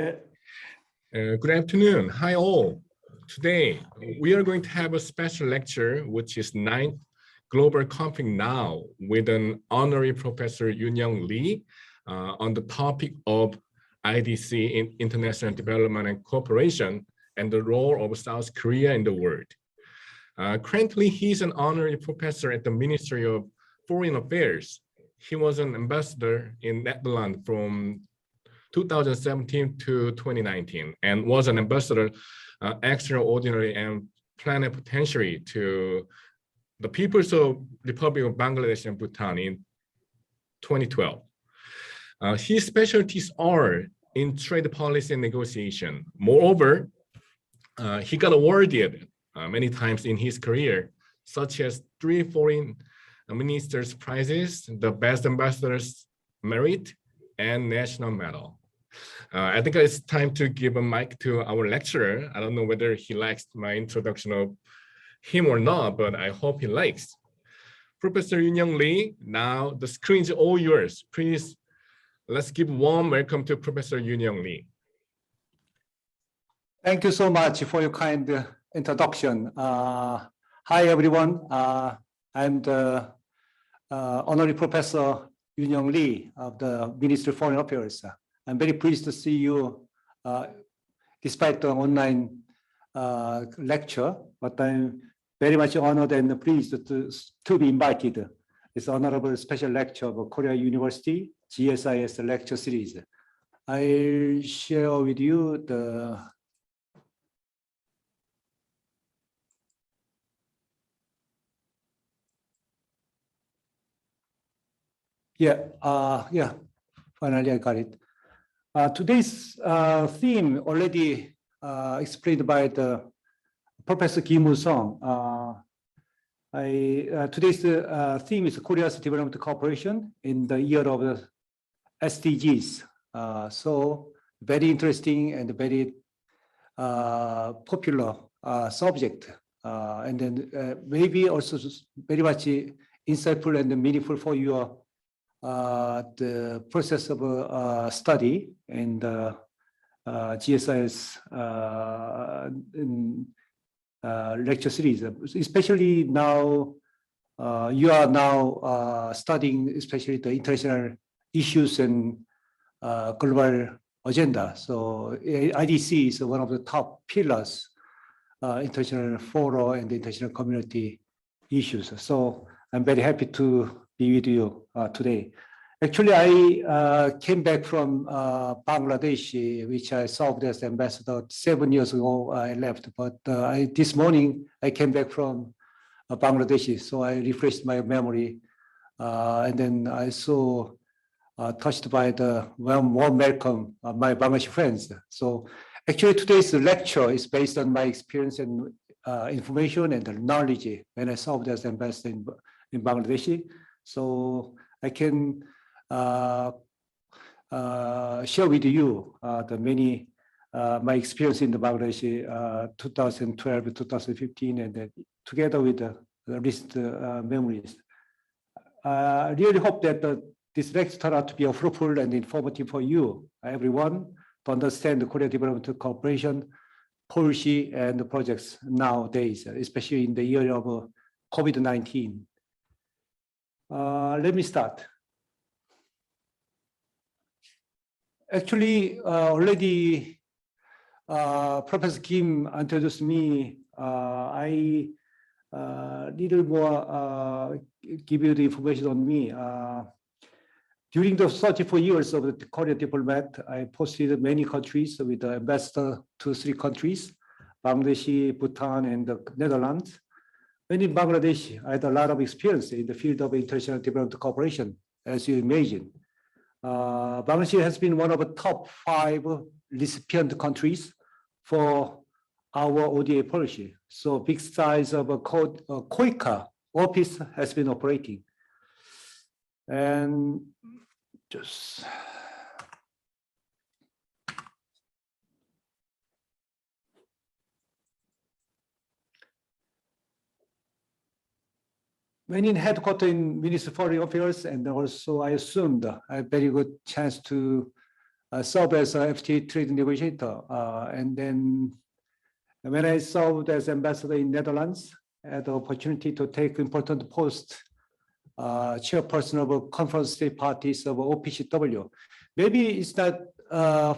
Good afternoon. Hi all. Today, we are going to have a special lecture, which is 9th Global Conflict Now, with an honorary Professor Yoon Lee on the topic of IDC in international development and cooperation and the role of South Korea in the world. Currently, he's an honorary professor at the Ministry of Foreign Affairs. He was an ambassador in Netherlands from 2017 to 2019 and was an ambassador extraordinary and plenipotentiary to the People's Republic of Bangladesh and Bhutan in 2012. His specialties are in trade policy and negotiation. Moreover, he got awarded many times in his career, such as 3 foreign ministers' prizes, the Best Ambassador's Merit, and National Medal. I think it's time to give a mic to our lecturer. I don't know whether he likes my introduction of him or not, but I hope he likes. Professor Yoon Lee, now the screen is all yours. Please, let's give warm welcome to Professor Yoon Lee. Thank you so much for your kind introduction. Hi, everyone. I'm the Honorary Professor Yoon Lee of the Ministry of Foreign Affairs. I'm very pleased to see you despite the online lecture, but I'm very much honored and pleased to be invited. This honorable special lecture of Korea University GSIS lecture series. I'll share with you the finally I got it. Today's theme already explained by the Professor Kim Woo-sung. Today's theme is Korea's development cooperation in the year of the SDGs. So very interesting and very popular subject, and then maybe also very much insightful and meaningful for your the process of study and GSIS lecture series, especially now you are now studying especially the international issues and global agenda. So IDC is one of the top pillars, international fora and the international community issues. So I'm very happy to be with you today. Actually, I came back from Bangladesh, which I served as ambassador 7 years ago. I left, but this morning I came back from Bangladesh, so I refreshed my memory, and then I saw touched by the warm welcome of my Bangladeshi friends. So actually, today's lecture is based on my experience and information and knowledge when I served as ambassador in Bangladesh. So I can share with you the many my experience in the Bangladesh 2012, 2015, and then together with the recent memories. I really hope that this lecture turn out to be fruitful and informative for you, everyone, to understand the Korea Development Cooperation policy and the projects nowadays, especially in the year of COVID-19. Let me start. Actually, already Professor Kim introduced me. I little more give you the information on me. During the 34 years of the Korean diplomat, I posted many countries with the ambassador to 3 countries, Bangladesh, Bhutan, and the Netherlands. When in Bangladesh, I had a lot of experience in the field of international development cooperation, as you imagine. Bangladesh has been one of the top 5 recipient countries for our ODA policy. So big size of a KOICA office has been operating. And just when in headquarters in Ministry of Foreign Affairs, and also I assumed a very good chance to served as a FTA trade negotiator. And then when I served as ambassador in Netherlands, I had the opportunity to take important post, chairperson of a conference state parties of OPCW. Maybe it's not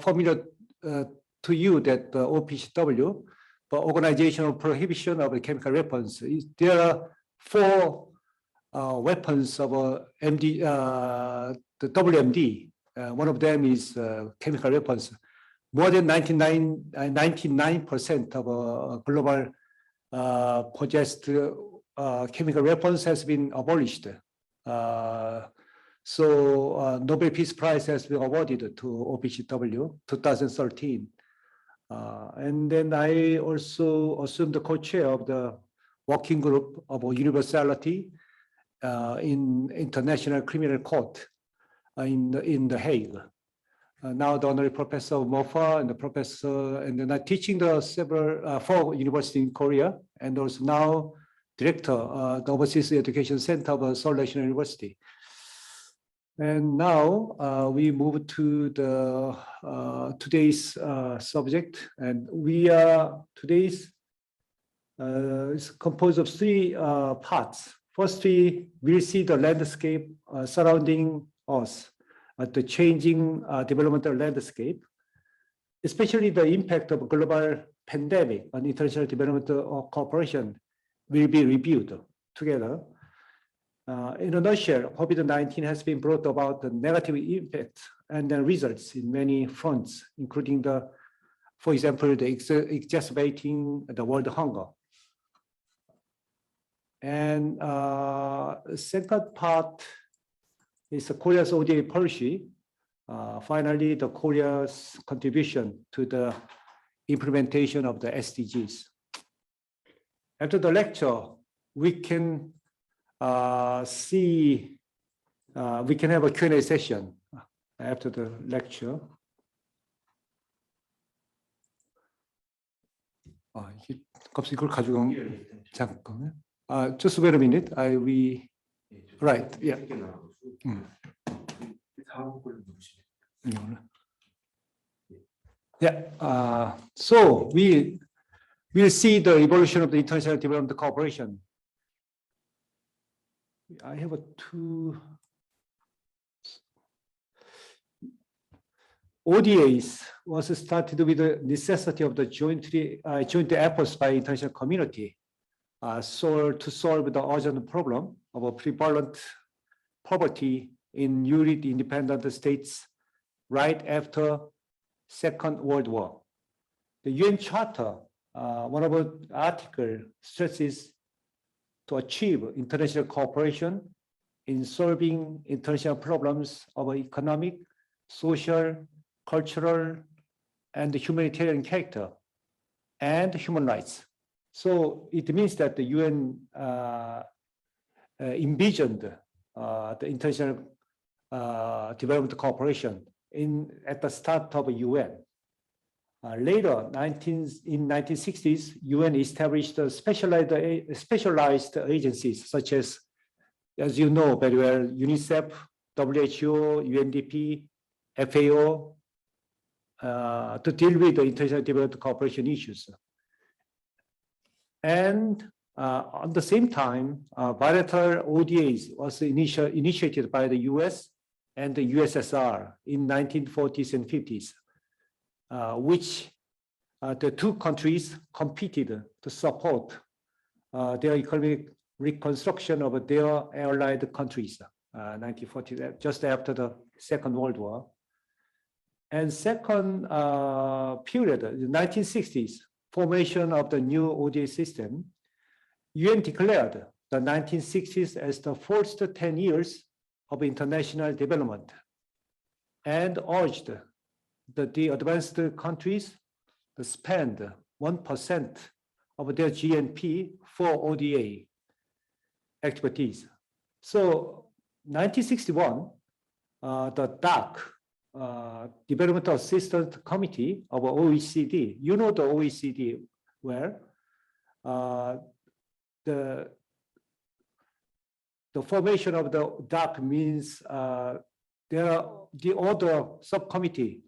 familiar to you that OPCW, but Organizational Prohibition of Chemical Weapons. There are 4 weapons of the WMD. One of them is chemical weapons. More than 99% of global possessed chemical weapons has been abolished. So Nobel Peace Prize has been awarded to OPCW 2013. And then I also assumed the co-chair of the working group of universality in International Criminal Court in The Hague. Now the honorary professor of MOFA and the professor, and then I'm teaching the several 4 universities in Korea, and also now director the Overseas Education Center of Seoul National University. And now we move to the today's subject, and we are today's is composed of 3 parts. Firstly, we'll see the landscape surrounding us, the changing developmental landscape, especially the impact of global pandemic on international developmental cooperation will be reviewed together. In a nutshell, COVID-19 has been brought about the negative impact and the results in many fronts, including for example, the exacerbating the world hunger. And second part is Korea's ODA policy. Finally, the Korea's contribution to the implementation of the SDGs. After the lecture, we can we can have a Q&A session after the lecture. 갑자기 이걸 가지고 잠깐만. Just wait a minute. Right. Yeah. Yeah. So we will see the evolution of the international development cooperation. I have 2 ODAs was started with the necessity of the joint efforts by international community to solve the urgent problem of a prevalent poverty in newly independent states right after Second World War. The UN Charter, one of the articles stresses to achieve international cooperation in solving international problems of economic, social, cultural, and humanitarian character, and human rights. So it means that the UN envisioned the international development cooperation at the start of the UN. Later, in 1960s, UN established specialized agencies such as you know very well, UNICEF, WHO, UNDP, FAO, to deal with the international development cooperation issues. And at the same time, bilateral ODAs was initiated by the US and the USSR in 1940s and 50s, which the 2 countries competed to support their economic reconstruction of their allied countries, 1940, just after the Second World War. And second period, the 1960s, formation of the new ODA system, UN declared the 1960s as the first 10 years of international development and urged the advanced countries to spend 1% of their GNP for ODA activities. So 1961, the DAC, Development Assistance Committee of OECD, you know the OECD, where the formation of the DAC means there are the other subcommittee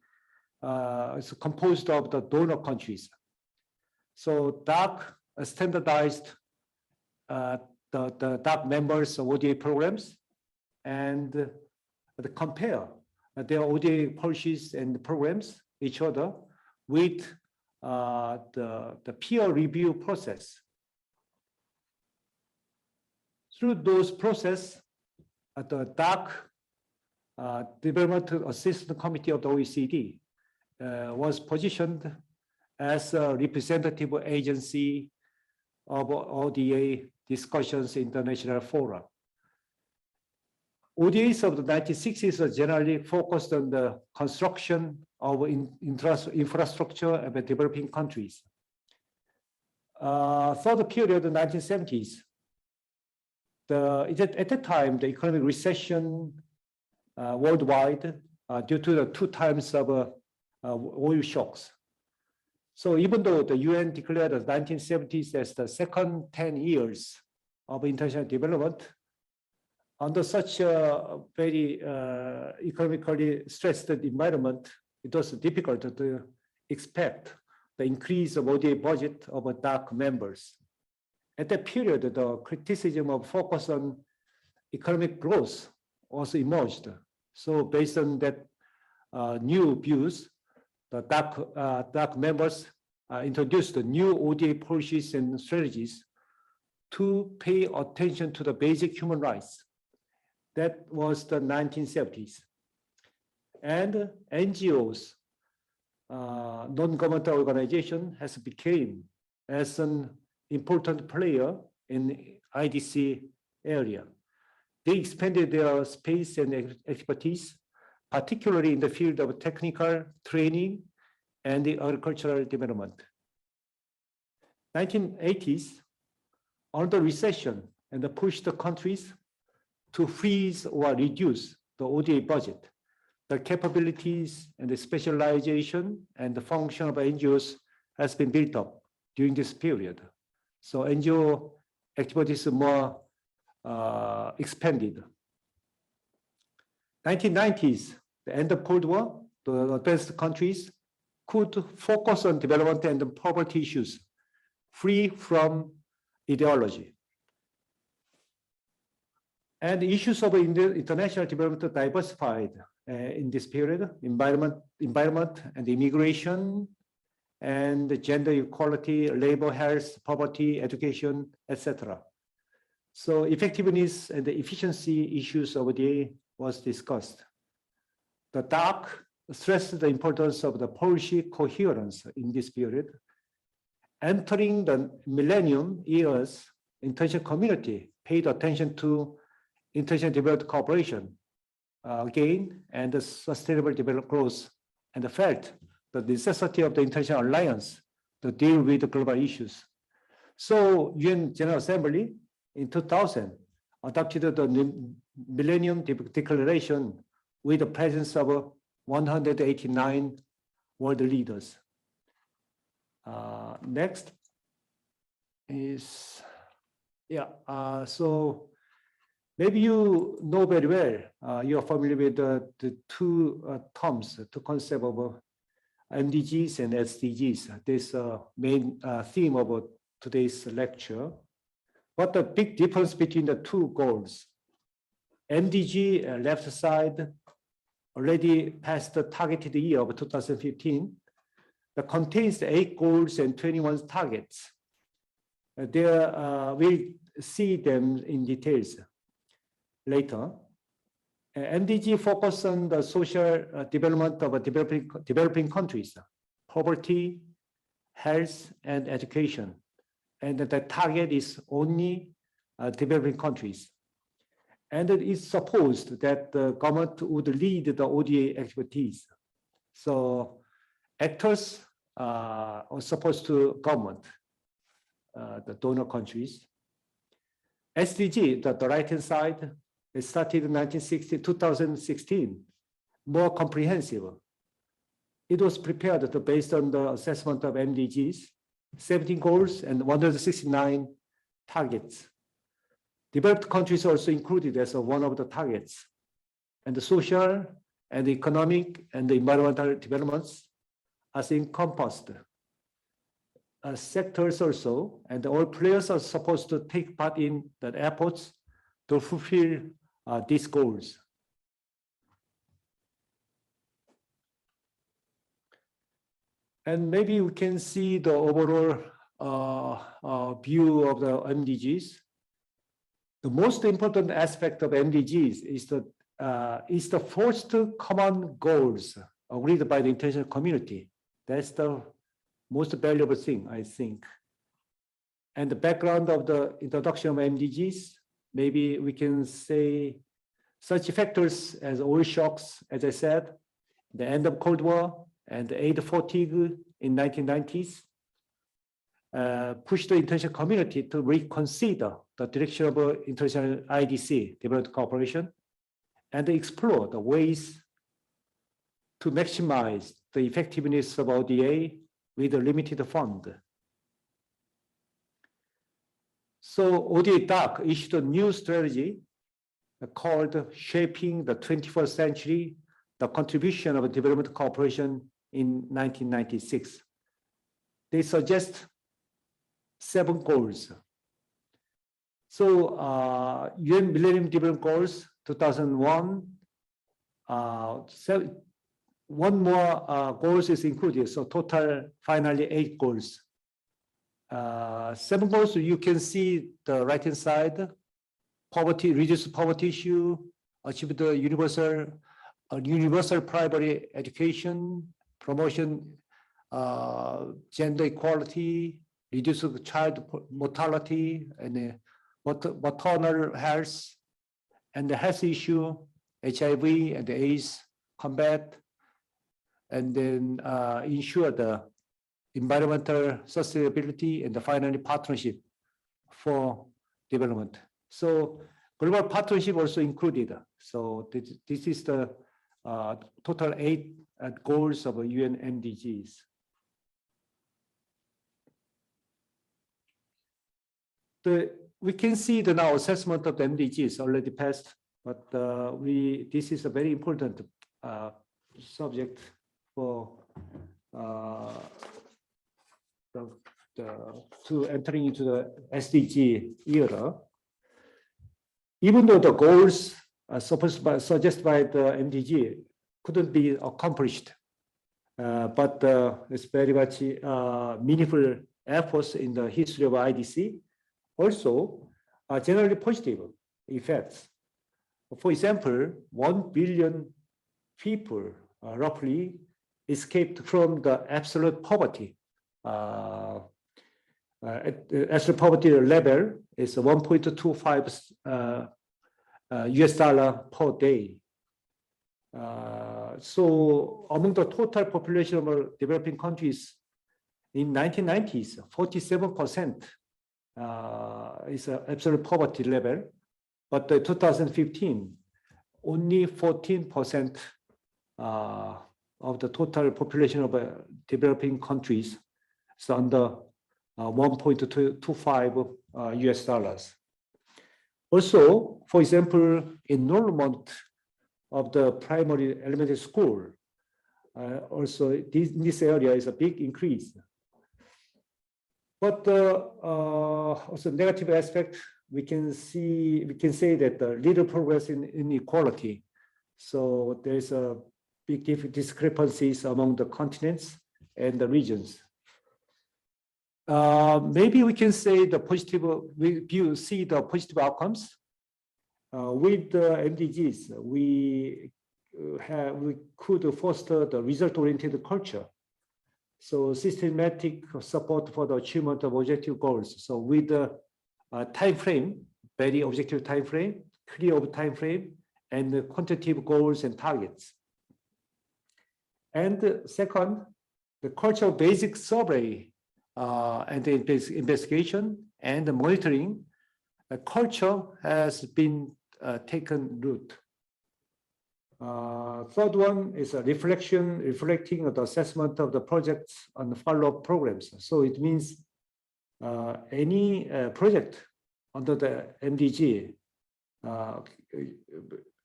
is composed of the donor countries. So DAC standardized the DAC members' ODA programs and compare their ODA policies and programs each other with the peer review process. Through those process, the DAC Development Assistance Committee of the OECD was positioned as a representative agency of ODA discussions in international fora. ODAs of the 1960s are generally focused on the construction of infrastructure of developing countries. Third period, the 1970s, at the time, the economic recession worldwide due to the 2 times of oil shocks. So even though the UN declared the 1970s as the second 10 years of international development, under such a very economically stressed environment, it was difficult to expect the increase of ODA budget of DAC members. At that period, the criticism of focus on economic growth also emerged. So based on that new views, the DAC members introduced the new ODA policies and strategies to pay attention to the basic human rights. That was the 1970s. And NGOs, non-governmental organization, has become as an important player in IDC area. They expanded their space and expertise, particularly in the field of technical training and the agricultural development. 1980s, under recession and pushed the countries to freeze or reduce the ODA budget. The capabilities and the specialization and the function of NGOs has been built up during this period. So NGO activities are more expanded. 1990s, the end of Cold War, the advanced countries could focus on development and poverty issues free from ideology. And issues of international development diversified in this period: environment and immigration, and gender equality, labor, health, poverty, education, etc. So effectiveness and the efficiency issues of ODA was discussed. The DAC stressed the importance of the policy coherence in this period. Entering the millennium years, international community paid attention to international development cooperation again and the sustainable development growth, and felt the necessity of the international alliance to deal with the global issues. So UN General Assembly in 2000 adopted the Millennium Declaration with the presence of 189 world leaders. Next is, so maybe you know very well, you are familiar with the two terms, the concept of MDGs and SDGs. This main theme of today's lecture. But the big difference between the two goals: MDG left side already passed the targeted year of 2015. That contains the 8 goals and 21 targets. There we'll see them in details later. MDG focus on the social development of developing countries, poverty, health, and education. And the target is only developing countries. And it is supposed that the government would lead the ODA activities. So actors are supposed to government, the donor countries. SDG, the right-hand side, it started in 2016, more comprehensive. It was prepared based on the assessment of MDGs, 17 goals and 169 targets. Developed countries also included as one of the targets. And the social and the economic and the environmental developments as encompassed. Sectors also, and all players are supposed to take part in the efforts to fulfill these goals. And maybe we can see the overall view of the MDGs. The most important aspect of MDGs is the first common goals agreed by the international community. That's the most valuable thing, I think. And the background of the introduction of MDGs, maybe we can say such factors as oil shocks, as I said, the end of Cold War, and the aid fatigue in 1990s pushed the international community to reconsider the direction of international IDC, development cooperation, and explore the ways to maximize the effectiveness of ODA with a limited fund. So ODA DOC issued a new strategy called Shaping the 21st Century, the Contribution of Development Cooperation in 1996. They suggest 7 goals. So UN Millennium Development Goals 2001, one more goals is included. So total finally 8 goals. 7 goals, you can see the right-hand side: poverty, reduce poverty issue, achieve the universal primary education, promotion gender equality, reduce child mortality and maternal health, and the health issue, HIV and AIDS combat, and then ensure the environmental sustainability and the finally partnership for development. So global partnership also included. So this is the total 8 goals of UN MDGs. We can see the now assessment of the MDGs already passed, but this is a very important subject for to entering into the SDG era. Even though the goals suggested by the MDG couldn't be accomplished, but it's very much meaningful efforts in the history of IDC. Also, generally positive effects. For example, 1 billion people roughly escaped from the absolute poverty. Absolute poverty level is 1.25 US dollar per day. So among the total population of developing countries in 1990s, 47% is an absolute poverty level, but 2015, only 14% of the total population of developing countries is under 1.25 US dollars. Also, for example, enrollment of the primary elementary school, also this area is a big increase. But also negative aspect, we can say that little progress in inequality. So there's a big discrepancies among the continents and the regions. Maybe we can say the positive, we see the positive outcomes. With the MDGs, we could foster the result-oriented culture. So systematic support for the achievement of objective goals. So with the time frame, very objective time frame, clear time frame, and the quantitative goals and targets. And second, the cultural basic survey and the investigation and the monitoring, culture has been taken root. Third one is a reflecting of the assessment of the projects and the follow-up programs. So it means any project under the MDG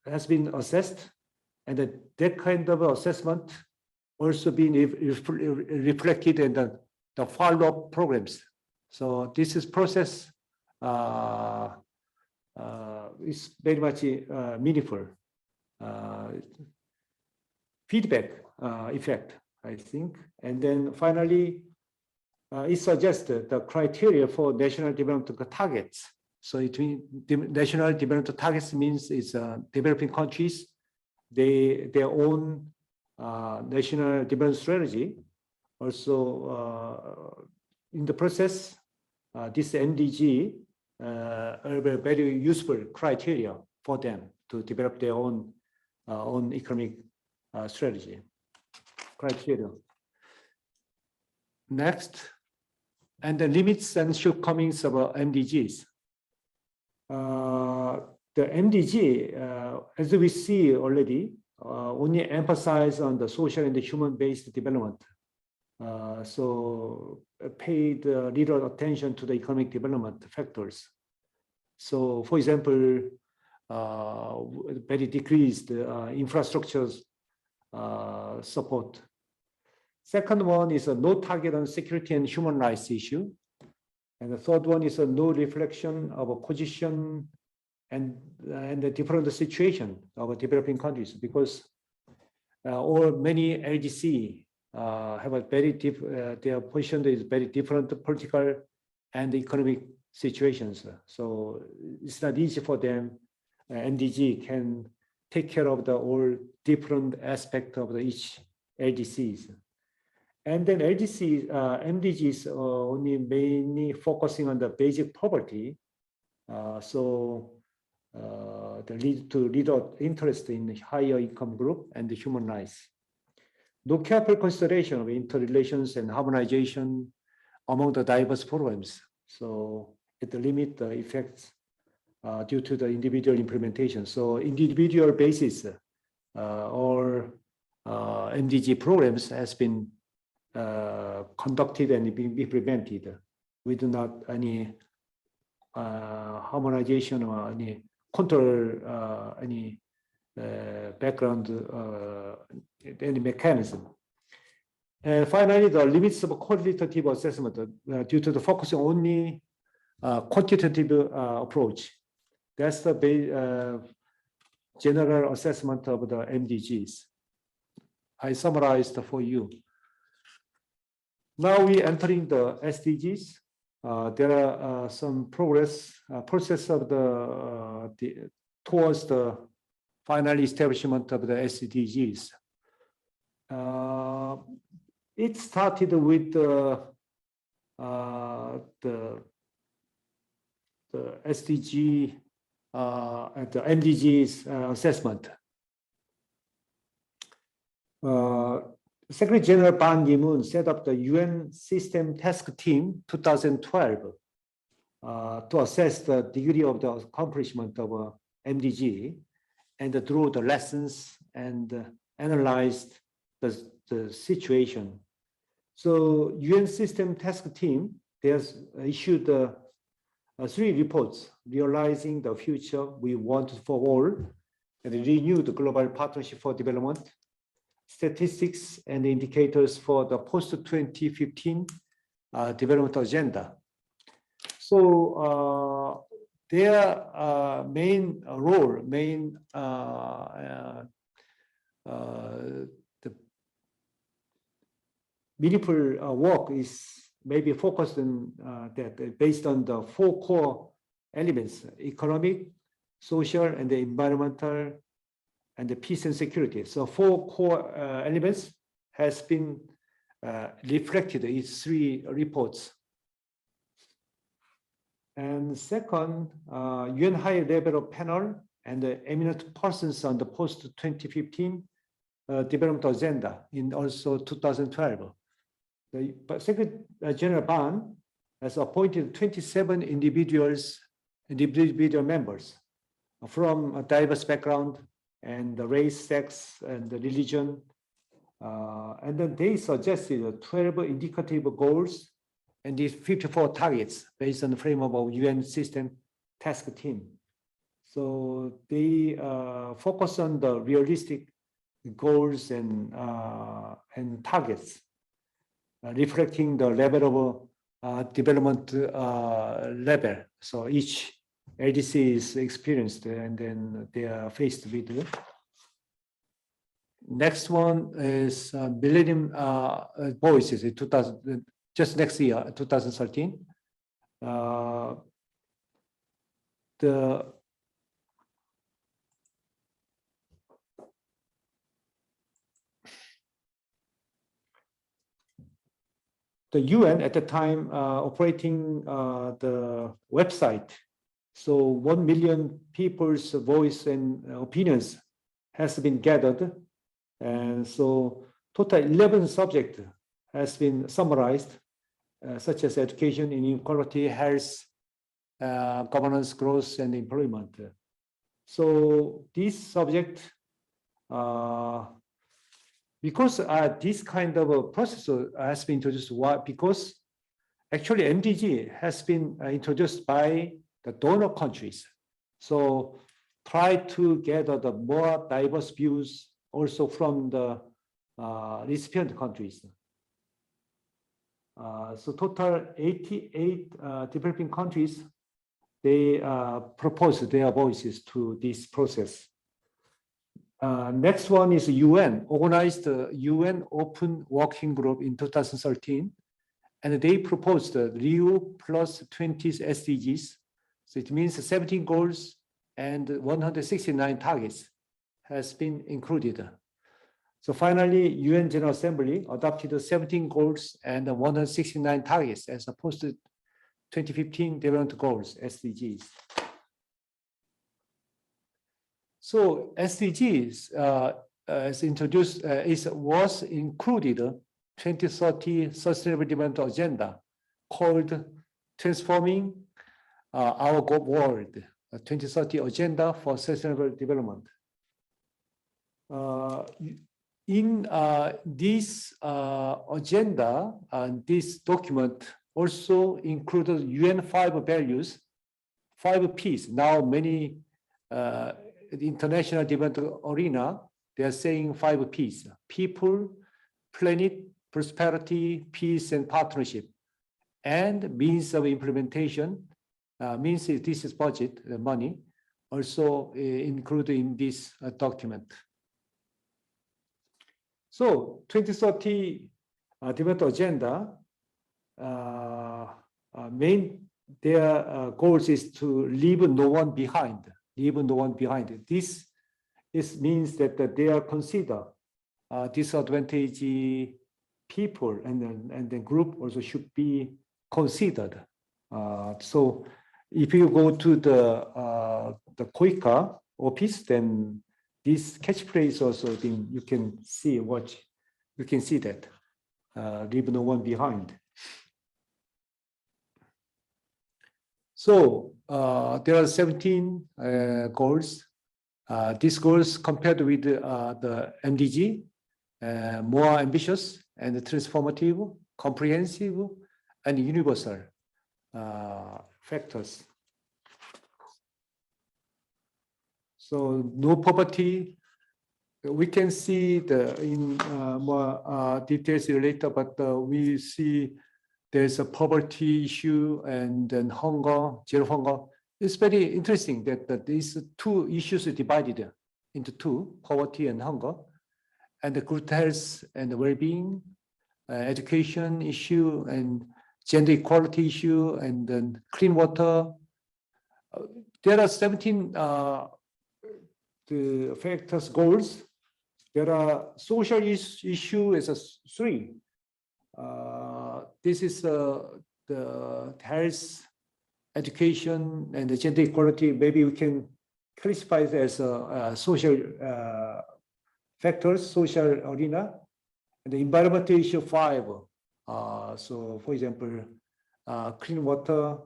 has been assessed, and that kind of assessment also been reflected in the follow-up programs. So this is process is very much meaningful. Feedback effect, I think. And then finally, it suggests the criteria for national development targets. So national development targets means it's developing countries, their own national development strategy. Also, in the process, this MDG are very useful criteria for them to develop their own economic strategy criteria. Next, and the limits and shortcomings of MDGs. The MDG, as we see already, only emphasize on the social and the human-based development. So paid little attention to the economic development factors. So, for example, very decreased infrastructures support. Second one is a no target on security and human rights issue. And the third one is a no reflection of a position and the different situation of developing countries, because many LDC have a very their position is very different political and economic situations. So it's not easy for them. MDG can take care of the all different aspects of each LDCs. And then MDGs only mainly focusing on the basic poverty. So the lead to little interest in higher income group and the human rights. No careful consideration of interrelations and harmonization among the diverse programs. So it limits the effects due to the individual implementation. So individual basis or MDG programs has been conducted and being implemented. We do not any harmonization or any control, any background, any mechanism. And finally, the limits of qualitative assessment due to the focusing only quantitative approach. That's the general assessment of the MDGs. I summarized for you. Now we entering the SDGs. There are some process of towards the final establishment of the SDGs. It started with the SDG and the MDGs assessment. Secretary General Ban Ki-moon set up the UN System Task Team 2012 to assess the degree of the accomplishment of MDG and draw the lessons and analyze the situation. So UN System Task Team, they has issued 3 reports: realizing the future we want for all, and renew the global partnership for development, statistics and indicators for the post-2015 development agenda. So their main role, the meaningful work is maybe focused on that based on the 4 core elements: economic, social, and the environmental, and the peace and security. So 4 core elements has been reflected in 3 reports. And second, UN high-level panel and the eminent persons on the post-2015 development agenda in also 2012. The Secretary General Ban has appointed 27 individual members from a diverse background and the race, sex, and the religion. And then they suggested 12 indicative goals and these 54 targets based on the framework of UN System Task Team. So they focus on the realistic goals and targets, reflecting the level of development level. So each LDC is experienced, and then they are faced with it. Next one is Millennium Voices in 2000, just next year, 2013. The UN at the time operating the website, so 1 million people's voice and opinions has been gathered, and so total 11 subjects has been summarized, such as education, inequality, health, governance, growth, and employment. So this subject, because this kind of a process has been introduced, because actually MDG has been introduced by the donor countries. So try to gather the more diverse views also from the recipient countries. So total 88 developing countries, they proposed their voices to this process. Next one is UN, organized UN Open Working Group in 2013, and they proposed Rio plus 20 SDGs. So it means 17 goals and 169 targets has been included. So finally, UN General Assembly adopted 17 goals and 169 targets as opposed to 2015 Development Goals, SDGs. So SDGs as introduced was included 2030 Sustainable Development Agenda called Transforming Our World, 2030 Agenda for Sustainable Development. In this agenda, this document also included UN 5 values, 5 Ps. Now many the international development arena, they are saying 5 Ps: people, planet, prosperity, peace, and partnership. And means of implementation, means this is budget, the money, also included in this document. So 2030 development agenda, their goals is to leave no one behind. Leave no one behind. This means that they are consider disadvantaged people, and the group also should be considered. So if you go to the KOICA office, then this catchphrase also been, you can see that leave no one behind. So there are 17 goals. These goals compared with the MDG, more ambitious and transformative, comprehensive, and universal factors. So no poverty. We can see in more details later, but we see there's a poverty issue and then hunger, zero hunger. It's very interesting that these two issues are divided into two, poverty and hunger, and the good health and well-being, education issue, and gender equality issue, and then clean water. There are 17 the factors goals. There are social issue as 3. This is the health, education, and the gender equality. Maybe we can classify it as social factors, social arena. And the environmental issue 5. So, for example, clean water.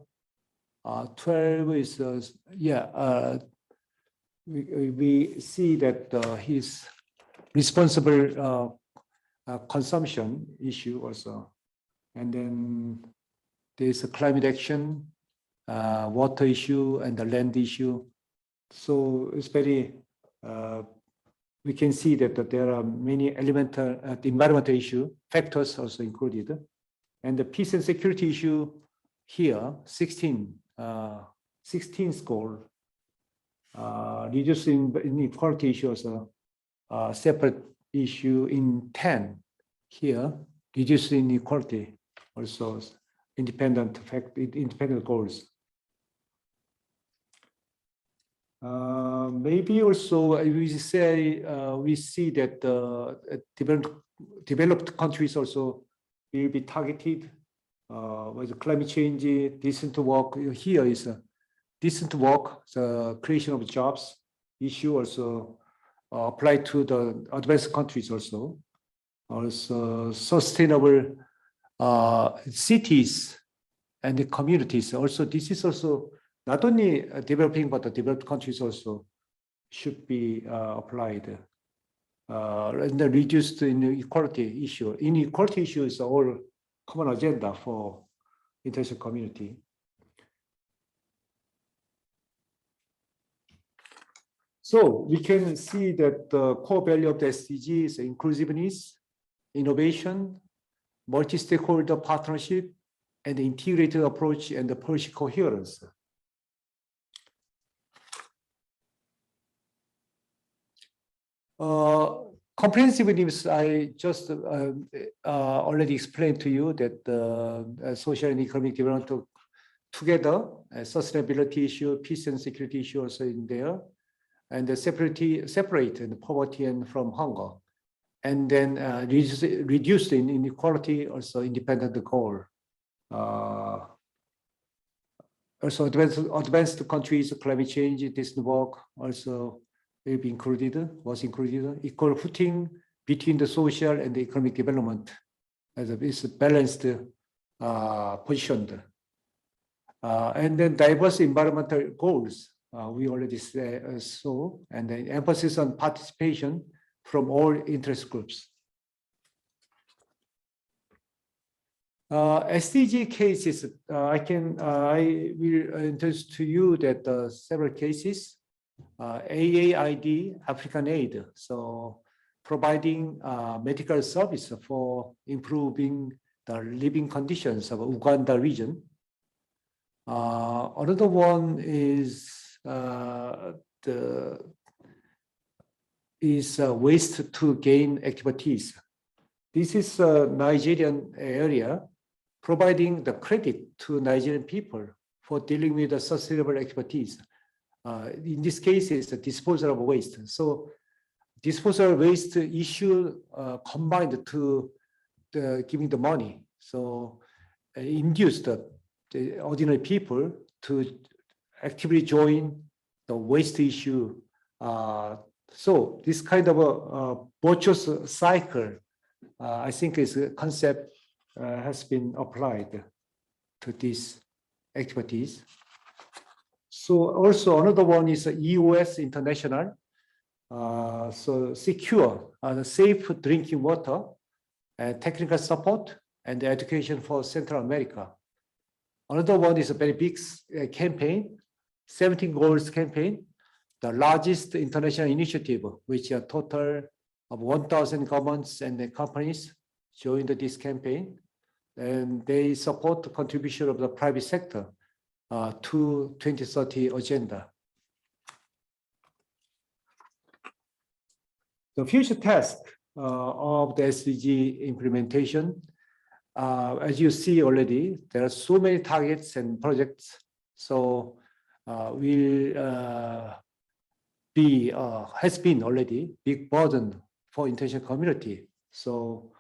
12 is we see that his responsible consumption issue also. And then there's a climate action, water issue, and the land issue. So it's very we can see that there are many elemental environmental issue factors also included, and the peace and security issue here 16 goal, reducing inequality issue as a separate issue in 10 here, reducing inequality also independent goals. Maybe also we see that developed countries also will be targeted with climate change, decent work. Here is a decent work, the creation of jobs issue also applied to the advanced countries also. Also sustainable cities and the communities. Also, this is also not only developing, but the developed countries also should be applied. And the reduced inequality issue. Inequality issue is all common agenda for international community. So we can see that the core value of the SDG is inclusiveness, innovation, multi-stakeholder partnership, and the integrated approach and the policy coherence. Comprehensiveness, I just already explained to you that the social and economic development together, sustainability issue, peace and security issue also in there, and the separate and poverty and from hunger, and then reduce the inequality, also independent goal. Also advanced countries, climate change, decent work also will be was included, equal footing between the social and the economic development as a balanced positioned. And then diverse environmental goals, we already saw, and the emphasis on participation from all interest groups. SDG cases, I will introduce to you that several cases, AAID, African aid, so providing medical service for improving the living conditions of Uganda region. Another one is waste to gain expertise. This is a Nigerian area providing the credit to Nigerian people for dealing with the sustainable expertise. In this case, it's the disposal of waste. So disposal of waste issue combined to giving the money. So induce the ordinary people to actively join the waste issue. So this kind of a virtuous cycle, I think is a concept has been applied to this expertise. So also another one is EOS International. So secure the safe drinking water, technical support, and education for Central America. Another one is a very big campaign, 17 Goals campaign, the largest international initiative, which a total of 1,000 governments and companies joined this campaign, and they support the contribution of the private sector to 2030 agenda. The future task of the SDG implementation, as you see already, there are so many targets and projects, so has been already big burden for international community. So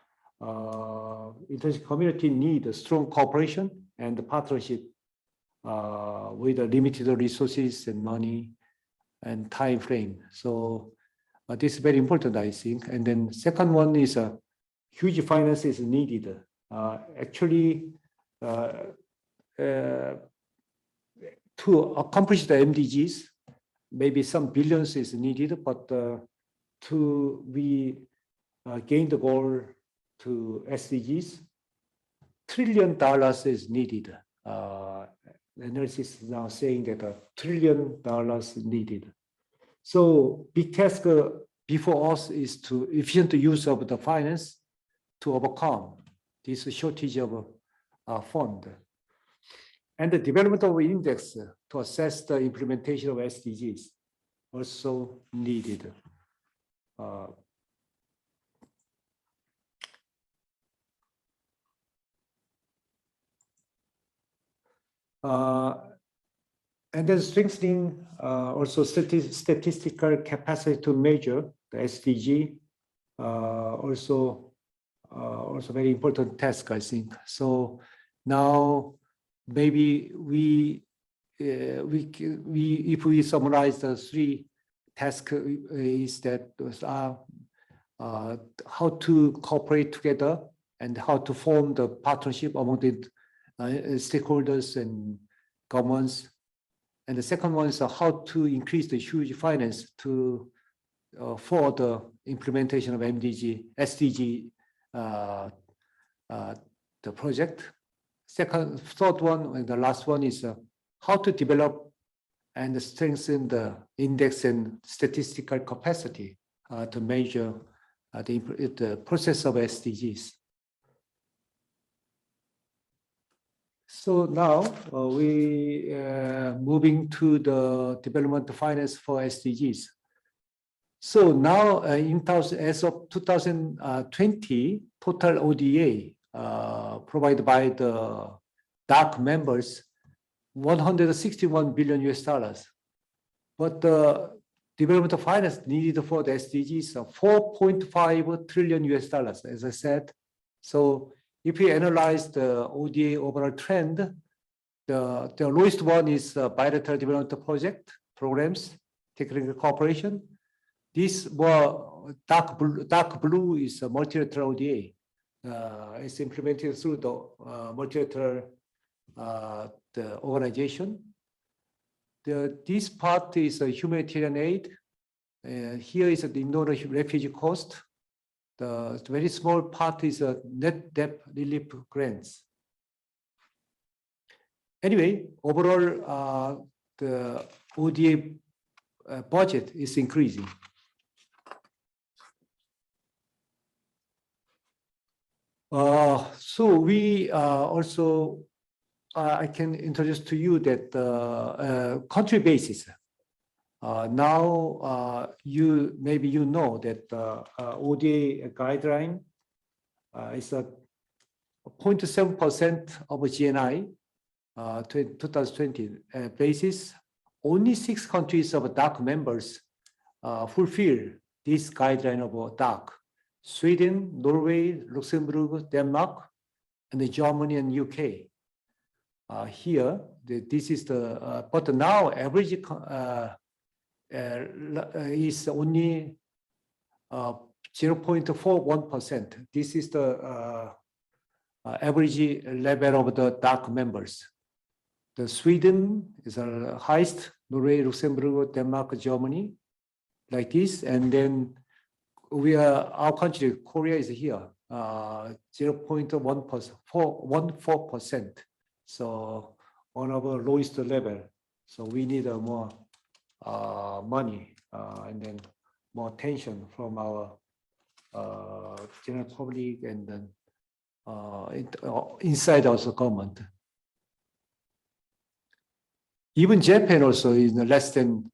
international community need a strong cooperation and the partnership with the limited resources and money and time frame. So this is very important, I think. And then second one is huge finance is needed. Actually, to accomplish the MDGs, maybe some billions is needed, but to gain the goal to SDGs, $1 trillion is needed. Analysis is now saying that $1 trillion is needed. So big task before us is to efficient use of the finance to overcome this shortage of fund. And the development of index to assess the implementation of SDGs also needed. And then strengthening also statistical capacity to measure the SDG, also very important task, I think. So now maybe if we summarize the three tasks, is that how to cooperate together and how to form the partnership among the stakeholders and governments. And the second one is how to increase the huge finance to for the implementation of SDG, the project. Third one, and the last one is how to develop and strengthen the index and statistical capacity to measure the process of SDGs. So now we moving to the development finance for SDGs. So now as of 2020, total ODA provided by the DAC members, $161 billion US. But the development of finance needed for the SDGs are $4.5 trillion US, as I said. So if we analyze the ODA overall trend, the lowest one is bilateral development project programs, technical cooperation. This were dark blue is a multilateral ODA. It's implemented through the multilateral the organization. This part is a humanitarian aid. Here is the Indonesian refugee cost. The very small part is a net debt relief grants. Anyway, overall, the ODA budget is increasing. So we also, I can introduce to you that country basis. Now, maybe you know that ODA guideline is a 0.7% of GNI 2020 basis. Only 6 countries of DAC members fulfill this guideline of DAC: Sweden, Norway, Luxembourg, Denmark, and Germany and UK. Here, this is the, but now average is only 0.41%. This is the average level of the DAC members. The Sweden is the highest, Norway, Luxembourg, Denmark, Germany, like this. And then our country, Korea, is here, 0.14%. So one of the lowest level. So we need more money and then more attention from our general public and then inside also government. Even Japan also is less than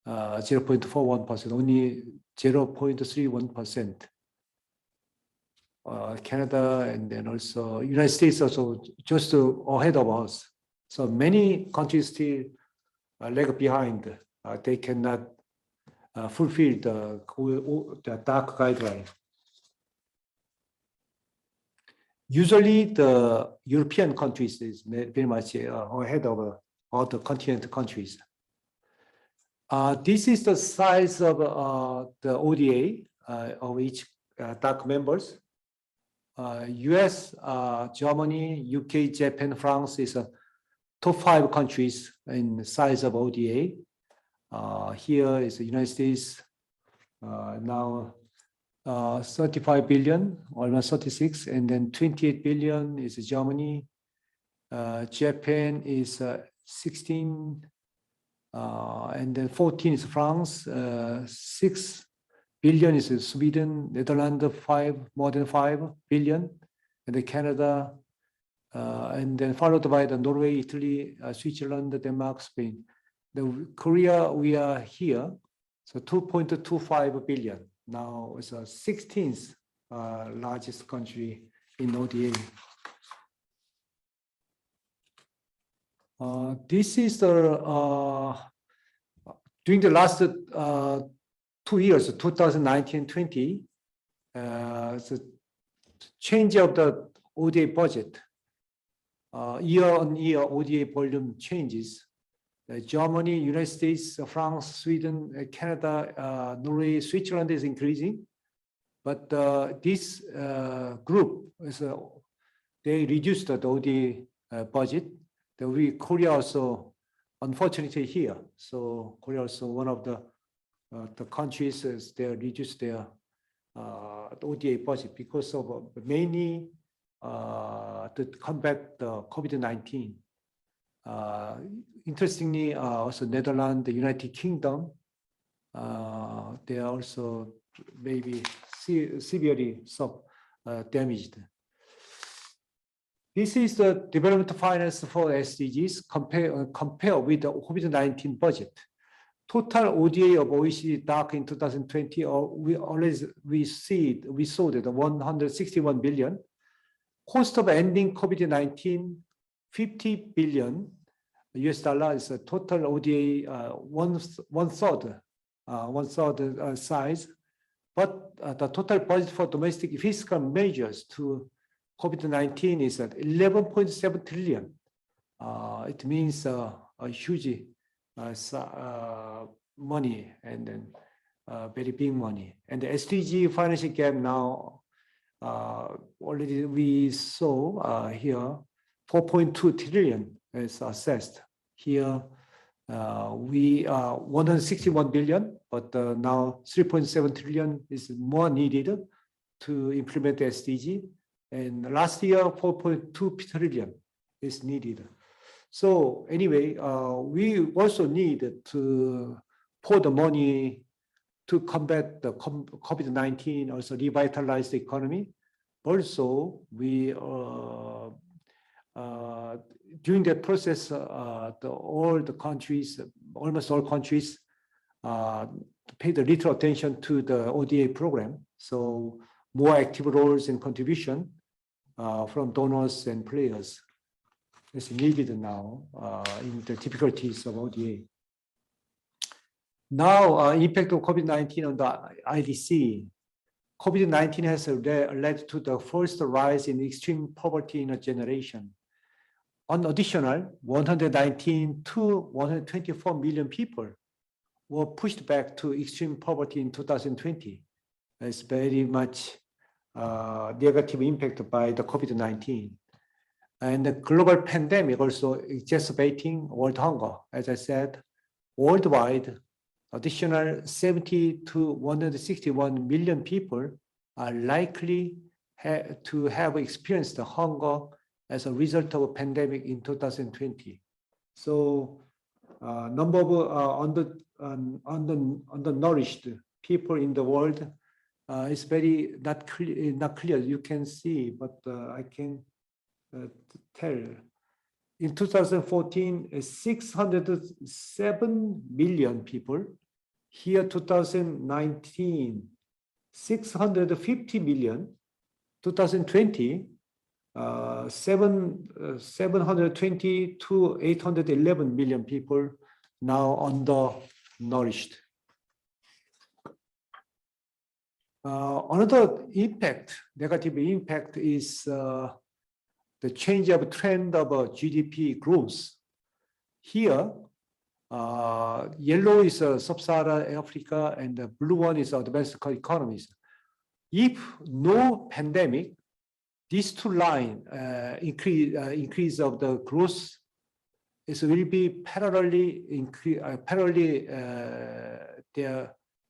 0.41%, only 0.31%. Canada and then also United States also just ahead of us. So many countries still lag behind. They cannot fulfill the DAC guideline. Usually the European countries is very much ahead of other continental countries. This is the size of the ODA of each DAC members. US, Germany, UK, Japan, France is top 5 countries in size of ODA. Here is the United States, now 35 billion, almost 36, and then 28 billion is Germany. Japan is 16, and then 14 is France, 6 billion is Sweden, Netherlands, more than 5 billion, and then Canada, and then followed by the Norway, Italy, Switzerland, Denmark, Spain. The Korea, we are here, so 2.25 billion. Now it's the 16th largest country in ODA. This is the during the last 2 years, 2019-20, the change of the ODA budget. Year-on-year ODA volume changes. Germany, United States, France, Sweden, Canada, Norway, Switzerland is increasing. But this group, they reduced the ODA budget. Korea also, unfortunately, here. So Korea also one of the countries they reduced their ODA budget because of mainly to combat the COVID-19. Interestingly, also Netherlands, the United Kingdom, they are also maybe severely damaged. This is the development finance for SDGs compare with the COVID-19 budget. Total ODA of OECD DAC in 2020, we saw that 161 billion. Cost of ending COVID-19, 50 billion US dollar is a total ODA one third size. But the total budget for domestic fiscal measures to COVID-19 is at 11.7 trillion. It means a huge money and then very big money. And the SDG financial gap now already we saw here 4.2 trillion is assessed. Here we are 161 billion, but now 3.7 trillion is more needed to implement the SDG. And last year, 4.2 trillion is needed. So anyway, we also need to pour the money to combat the COVID-19, also revitalize the economy. Also, we during that process, almost all countries paid a little attention to the ODA program. So more active roles and contribution from donors and players is needed now in the difficulties of ODA. Now, impact of COVID-19 on the IDC. COVID-19 has led to the first rise in extreme poverty in a generation. An additional 119 to 124 million people were pushed back to extreme poverty in 2020. It's very much negative impact by the COVID-19. And the global pandemic also exacerbating world hunger. As I said, worldwide, additional 70 to 161 million people are likely to have experienced hunger as a result of a pandemic in 2020. So number of undernourished people in the world is very not clear. You can see, but I can tell. In 2014, 607 million people. Here, 2019, 650 million. 2020, 720 to 811 million people now undernourished. Another impact, negative impact, is the change of trend of GDP growth. Here, yellow is sub-Saharan Africa and the blue one is advanced economies. If no pandemic, these two lines increase of the growth will be parallelly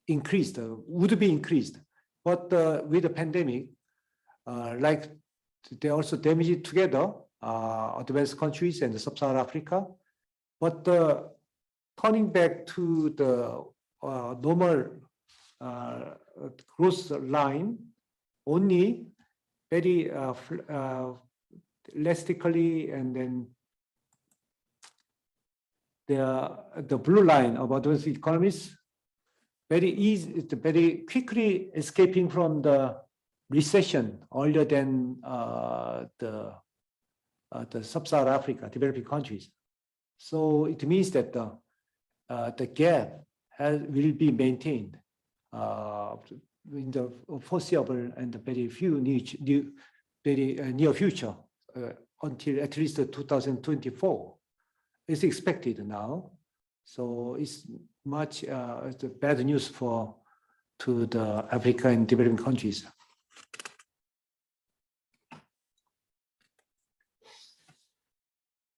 increased, would be increased. But with the pandemic, like they also damaged together advanced countries and sub-Saharan Africa. But turning back to the normal growth line only very elastically, and then the blue line of advanced economies very easy, very quickly escaping from the recession earlier than the sub-Saharan Africa developing countries. So it means that the gap will be maintained in the foreseeable and very near future until at least 2024 is expected now. So it's much it's bad news to the Africa and developing countries.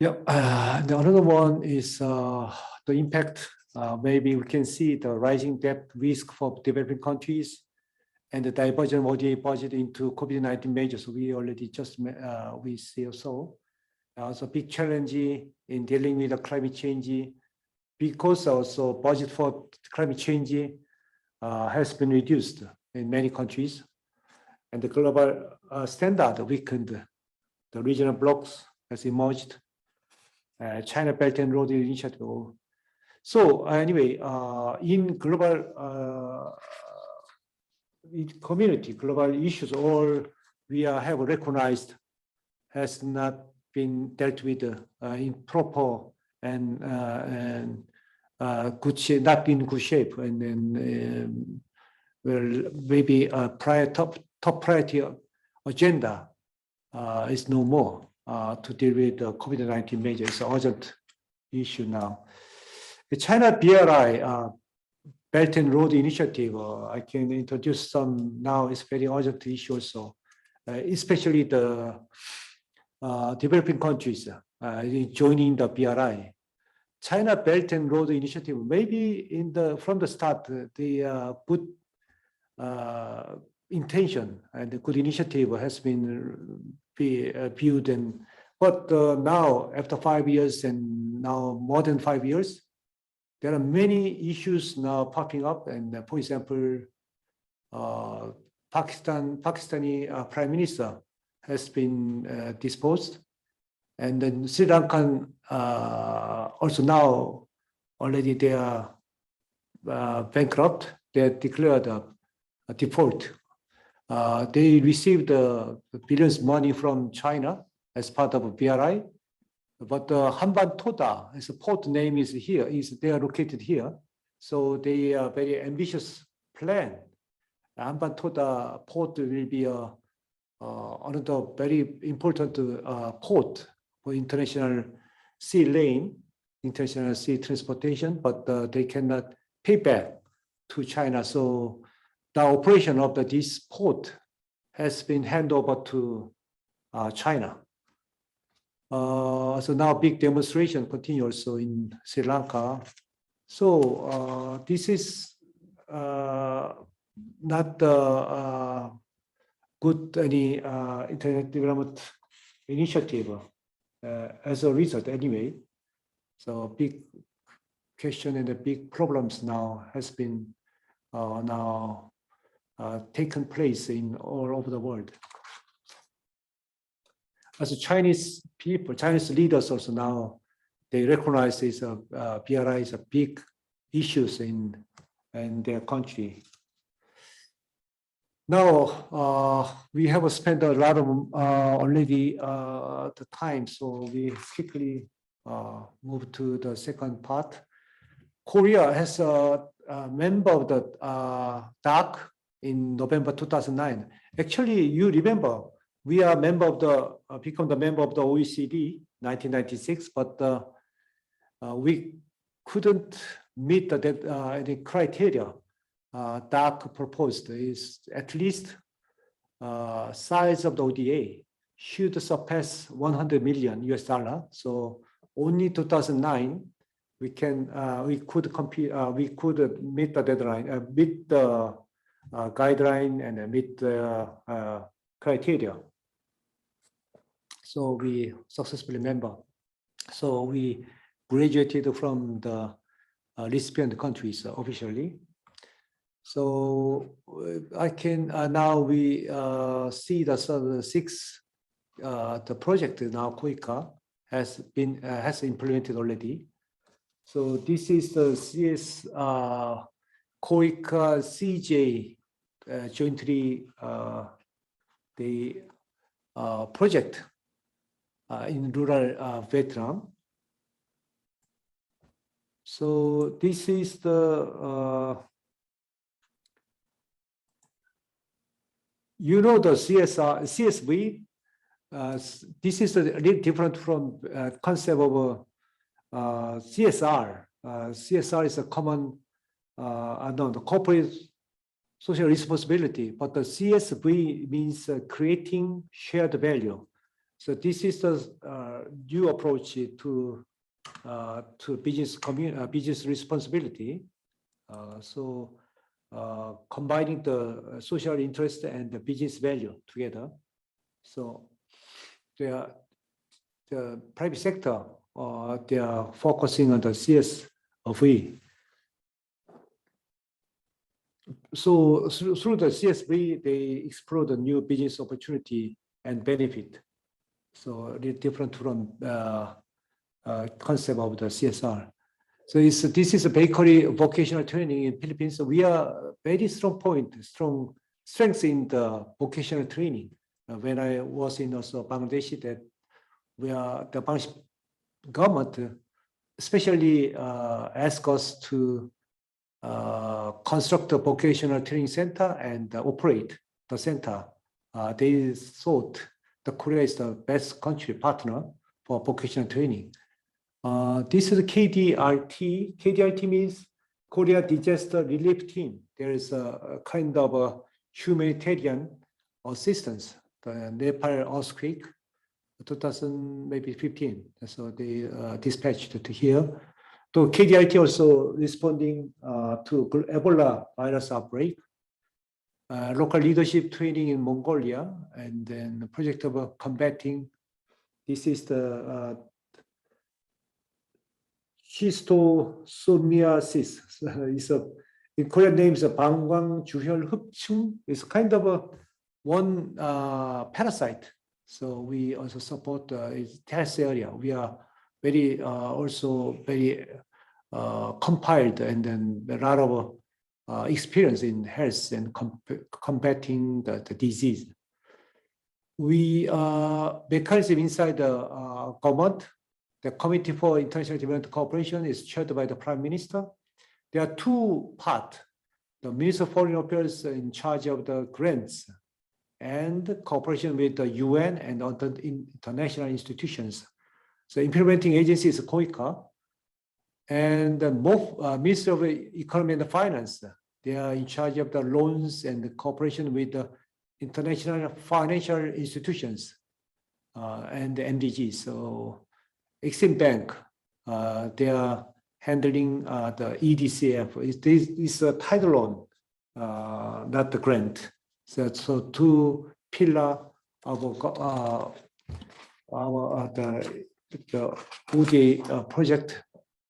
Yeah, another one is the impact. Maybe we can see the rising debt risk for developing countries and the diversion of ODA budget into COVID-19 measures. We already just we see also. Also big challenge in dealing with the climate change, because also budget for climate change has been reduced in many countries, and the global standard weakened. The regional blocks has emerged. China Belt and Road Initiative. So anyway, in global community, global issues, all we have recognized has not been dealt with in proper and good shape, not in good shape, and then well, maybe a top priority agenda is no more to deal with the COVID-19 measure. It's an urgent issue now. The China BRI, Belt and Road Initiative, I can introduce some now. It's very urgent issue also, especially the developing countries joining the BRI. China Belt and Road Initiative, maybe from the start, the good intention and the good initiative has been viewed, but now after 5 years and now more than 5 years, there are many issues now popping up. And for example, Pakistani Prime Minister has been disposed, and then Sri Lankan also now already they are bankrupt. They declared a default. They received billions money from China as part of a BRI, but Hanban-Toda, as a port name is here, they are located here. So they are very ambitious plan. Hanban-Toda port will be another very important port for international sea lane, international sea transportation, but they cannot pay back to China. So the operation of this port has been handed over to China. So now big demonstration continues also in Sri Lanka. So this is not good any internet development initiative as a result anyway. So big question and the big problems now has been now taken place in all over the world. As Chinese people, Chinese leaders also now, they recognize this BRI is a big issues in their country. Now, we have spent a lot of already the time, so we quickly move to the second part. Korea has a member of the DAC in November 2009. Actually, you remember, we are member of the become the member of the OECD 1996, but we couldn't meet the criteria. DAC proposed is at least size of the ODA should surpass $100 million. So only 2009 we could compete. We could meet the deadline, meet the guideline, and meet the criteria. So we successfully member. So we graduated from the recipient countries officially. So I can now we see the the project now KOICA has implemented already. So this is the CS KOICA CJ jointly the project in rural Vietnam. So this is the the CSV. This is a little different from concept of CSR. CSR is a common, the corporate social responsibility, but the CSV means creating shared value. So this is the new approach to business responsibility. Combining the social interest and the business value together. So the private sector, they are focusing on the CSV. So through the CSV, they explore the new business opportunity and benefit. So a little different from concept of the CSR. So this is a bakery vocational training in Philippines. We are very strong strengths in the vocational training. When I was in also Bangladesh, that we are the Bangladesh government, especially asked us to construct a vocational training center and operate the center. They thought that Korea is the best country partner for vocational training. This is KDRT. KDRT means Korea Disaster Relief Team. There is a kind of a humanitarian assistance. The Nepal earthquake, 2015. So they dispatched to here. So KDRT also responding to Ebola virus outbreak, local leadership training in Mongolia, and then the project of combating. This is the schistosomiasis. It's in Korean name is 방광주혈흡충. It's kind of one parasite. So we also support its test area. We are very also very compiled and then a lot of experience in health and combating the disease. We mechanism inside the government. The Committee for International Development Cooperation is chaired by the Prime Minister. There are two parts. The Minister of Foreign Affairs in charge of the grants and cooperation with the UN and other international institutions. So implementing agency is KOICA. And the Minister of Economy and Finance, they are in charge of the loans and the cooperation with the international financial institutions and the MDGs. So Exim Bank, they are handling the EDCF. It's a title loan, not the grant. So two pillars of the ODA project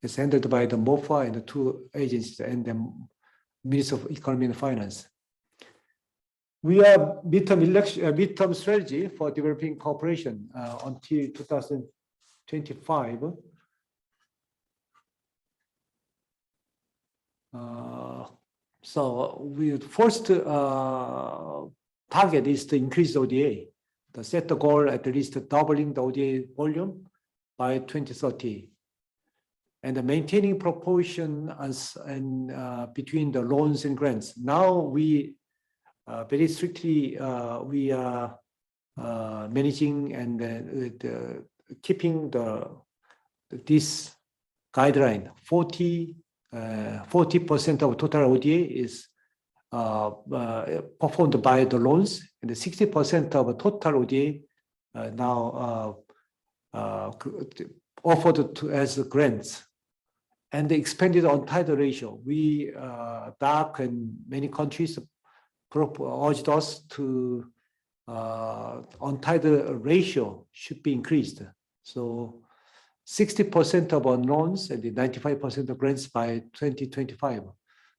is handled by the MOFA and the two agencies and the Minister of Economy and Finance. We are midterm strategy for developing cooperation until 2025. So we first target is to increase ODA. To set the goal at least doubling the ODA volume by 2030, and maintaining proportion between the loans and grants. Now we very strictly we are managing and keeping this guideline. 40% of total ODA is performed by the loans, and 60% of total ODA now offered as grants, and the expanded untitled ratio. We DAC and many countries urged us to untitled ratio should be increased. So 60% of our loans and the 95% of grants by 2025.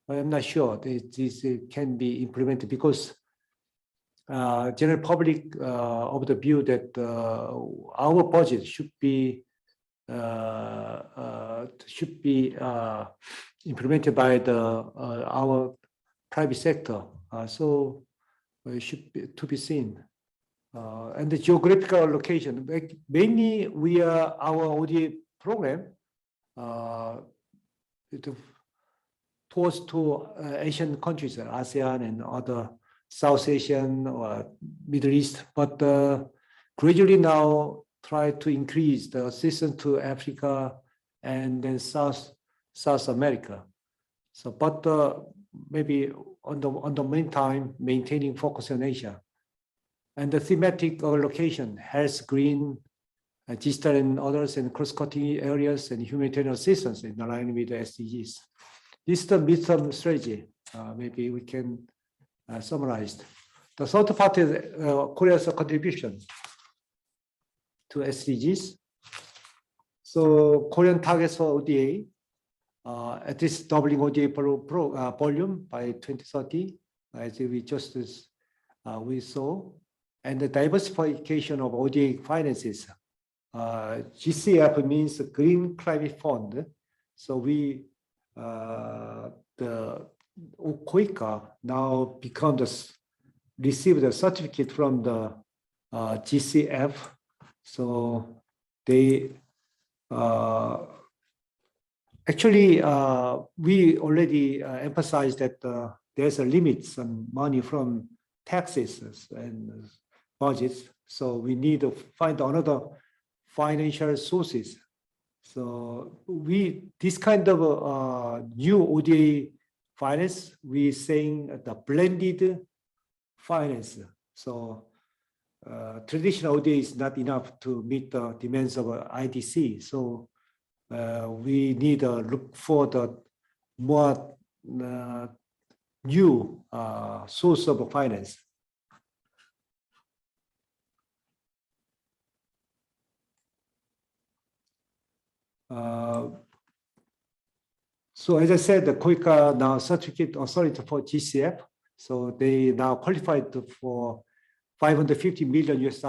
I'm not sure this can be implemented because general public of the view that our budget should be implemented by our private sector. So it should be to be seen. And the geographical location, mainly our ODA program towards to Asian countries, ASEAN and other South Asian or Middle East, but gradually now try to increase the assistance to Africa and then South America. So, but maybe on the meantime, maintaining focus on Asia. And the thematic location, health, green, digital and others, and cross-cutting areas and humanitarian assistance in line with the SDGs. This is the midterm strategy. Maybe we can summarize. The third part is Korea's contribution to SDGs. So Korean targets for ODA, at least doubling ODA volume by 2030, as we just we saw, and the diversification of ODA finances. GCF means Green Climate Fund. So we, the KOICA now received a certificate from the GCF. So they actually we already emphasized that there's a limit on money from taxes and budgets. So we need to find another financial sources. So this kind of new ODA finance, we saying the blended finance. So traditional ODA is not enough to meet the demands of IDC. So we need to look for the more new source of finance. So as I said, the KOICA now certificate authority for GCF. So they now qualified for $550 million US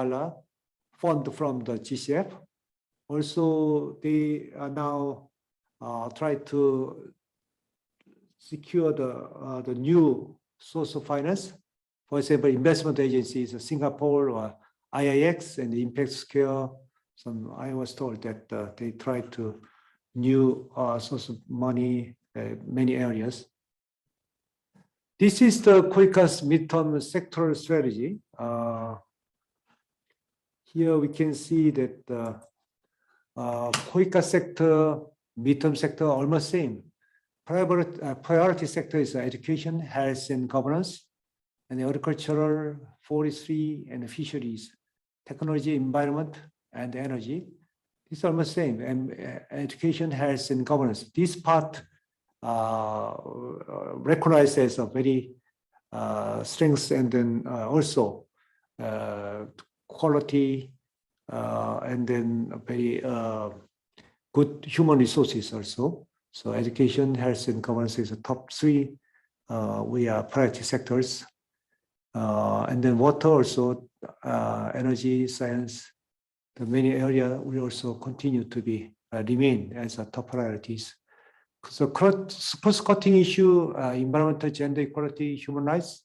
fund from the GCF. Also, they are now try to secure the new source of finance. For example, investment agencies, Singapore or IIX and the Impact Square. I was told that they try to new source of money, many areas. This is the KOICA's midterm sectoral strategy. Here we can see that the KOICA sector, midterm sector, almost same. Priority sector is education, health and governance, and agricultural, forestry and fisheries, technology, environment, and energy. It's almost same. And education, health and governance. This part recognized as a very strengths and then also quality and then very good human resources also. So education, health and governance is the top three. We are priority sectors. And then water also, energy, science, the many areas will also continue to be remain as top priorities. So cross-cutting issue, environmental, gender equality, human rights.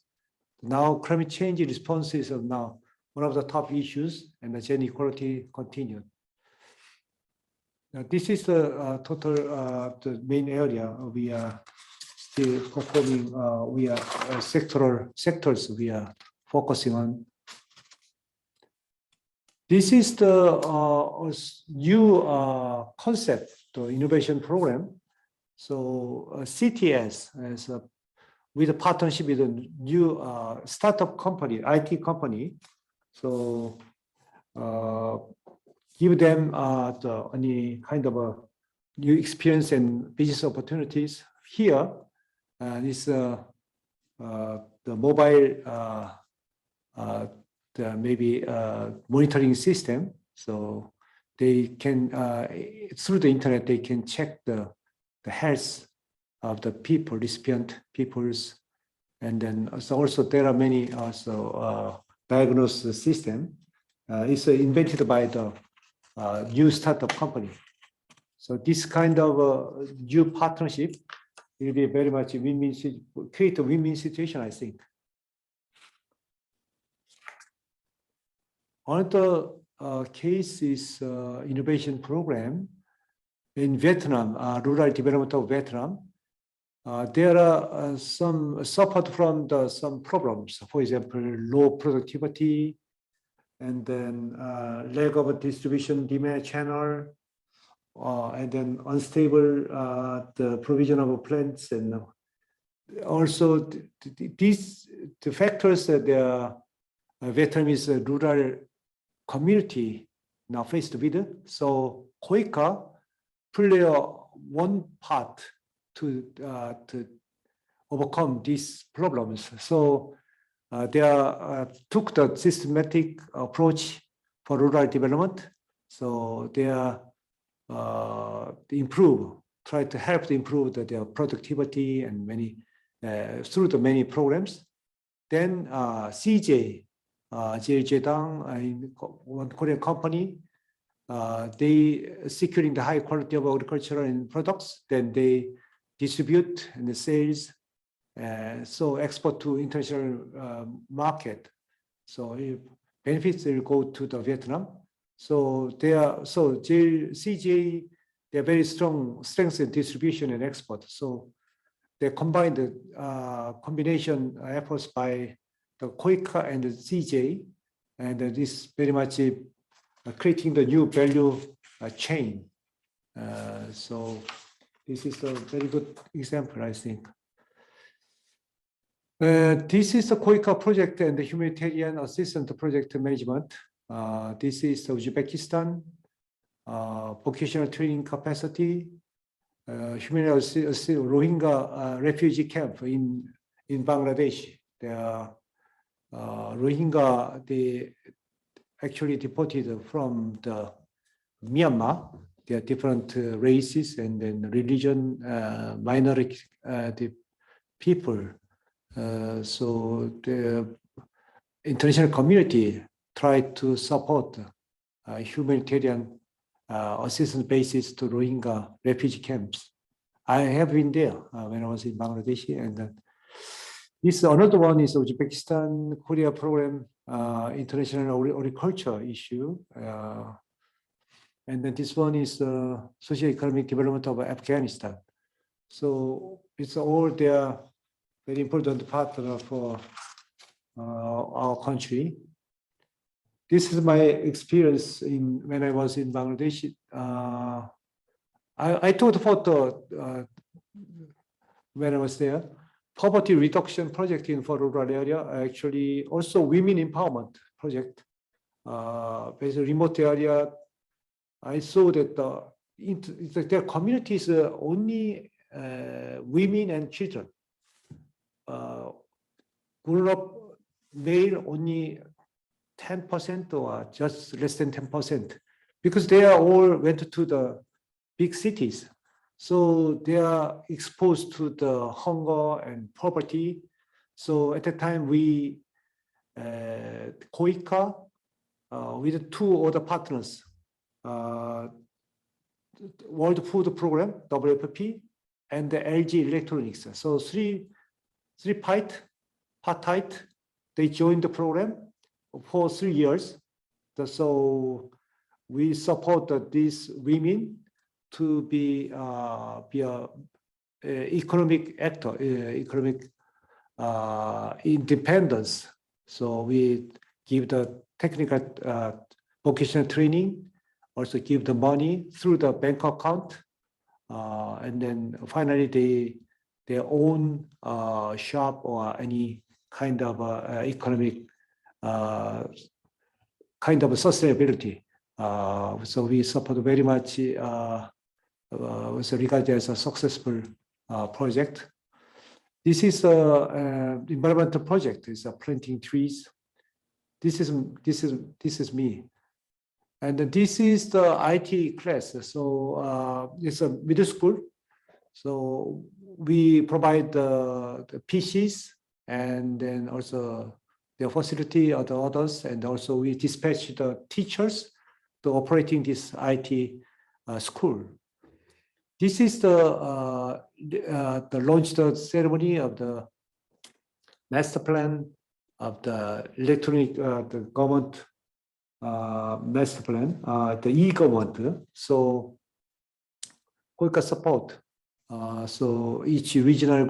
Now climate change responses are now one of the top issues, and the gender equality continued. Now, this is the total the main area we are still performing. We are sectoral sectors we are focusing on. This is the new concept, the innovation program. So CTS as with a partnership with a new startup company, IT company. So give them any kind of a new experience and business opportunities. Here is the mobile maybe monitoring system. So they can through the internet they can check the health of the people, recipient peoples. And then also there are many diagnosis system. It's invented by the new startup company. So this kind of new partnership will be very much win-win, create a win-win situation, I think. Another case is innovation program in Vietnam, rural development of Vietnam. There are some support from some problems, for example, low productivity, and then lack of a distribution demand channel, and then unstable the provision of plants, and also the factors that the Vietnamese rural community now faced with. So KOICA play one part to overcome these problems. So they took the systematic approach for rural development. So they try to help to improve their productivity and many through the many programs. Then CJ, Jejedang, one Korean company, they securing the high quality of agricultural and products. Then they distribute and the sales, so export to international market. So benefits will go to the Vietnam. So CJ, they are very strengths in distribution and export. So they combine the combination efforts by the KOICA and the CJ, and this very much creating the new value chain. So this is a very good example, I think. This is the KOICA project and the humanitarian assistance project management. This is Uzbekistan, vocational training capacity, humanitarian Rohingya refugee camp in Bangladesh. The Rohingya, they actually deported from the Myanmar. There are different races and then religion, minority the people. So the international community tried to support humanitarian assistance basis to Rohingya refugee camps. I have been there when I was in Bangladesh, and this another one is Uzbekistan Korea program, international agriculture issue, and then this one is socio-economic development of Afghanistan. So it's all their very important partner for our country. This is my experience when I was in Bangladesh. I took a photo when I was there. Poverty reduction project in for rural area, actually also women empowerment project. Based on remote area, I saw that their communities only women and children. Grown up male only 10% or just less than 10%, because they are all went to the big cities. So they are exposed to the hunger and poverty. So at the time we, KOICA, with two other partners, World Food Program, WFP, and the LG Electronics. So three tripartite, they joined the program for 3 years. So we support these women to be a economic actor, economic independence. So we give the technical vocational training, also give the money through the bank account, and then finally their own shop or any kind of economic kind of sustainability. So we support very much was regarded as a successful project. This is an environmental project. It's planting trees. This is me, and this is the IT class. So it's a middle school. So we provide the PCs and then also the facility of the others, and also we dispatch the teachers to operating this IT school. This is the launch ceremony of the master plan of the electronic the government master plan, the e-government. So KOICA support. So each regional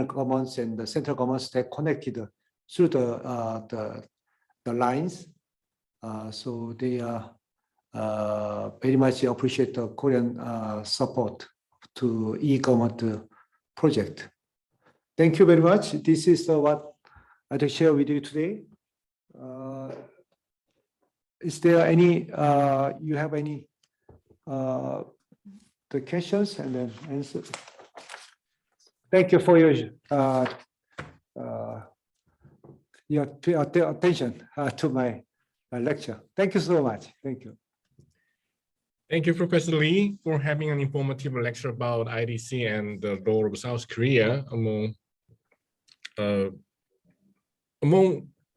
governments and the central governments, they connected through the lines. So they very much appreciate the Korean support to e-government project. Thank you very much. This is what I'd share with you today. Is there any, you have any the questions and then answer? Thank you for your attention to my lecture. Thank you so much. Thank you. Thank you, Professor Lee, for having an informative lecture about IDC and the role of South Korea among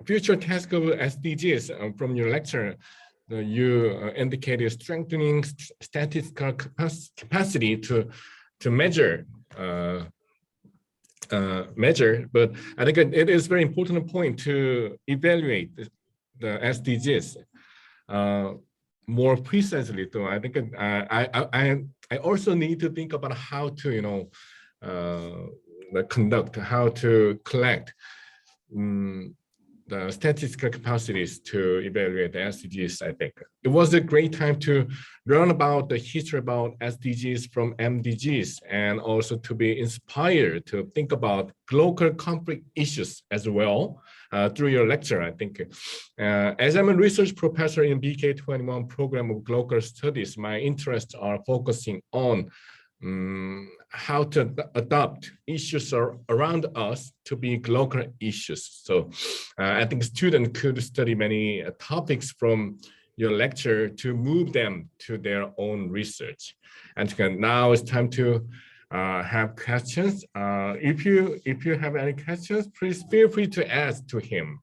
future tasks of SDGs. From your lecture, you indicated strengthening statistical capacity to measure. But I think it is very important point to evaluate the SDGs more precisely. So I think I also need to think about how to conduct, how to collect the statistical capacities to evaluate the SDGs. I think it was a great time to learn about the history about SDGs from MDGs, and also to be inspired to think about global conflict issues as well through your lecture. I think as I'm a research professor in BK21 program of Glocal studies, my interests are focusing on how to adopt issues around us to be global issues. So I think students could study many topics from your lecture to move them to their own research. And now it's time to have questions. If you have any questions, please feel free to ask to him.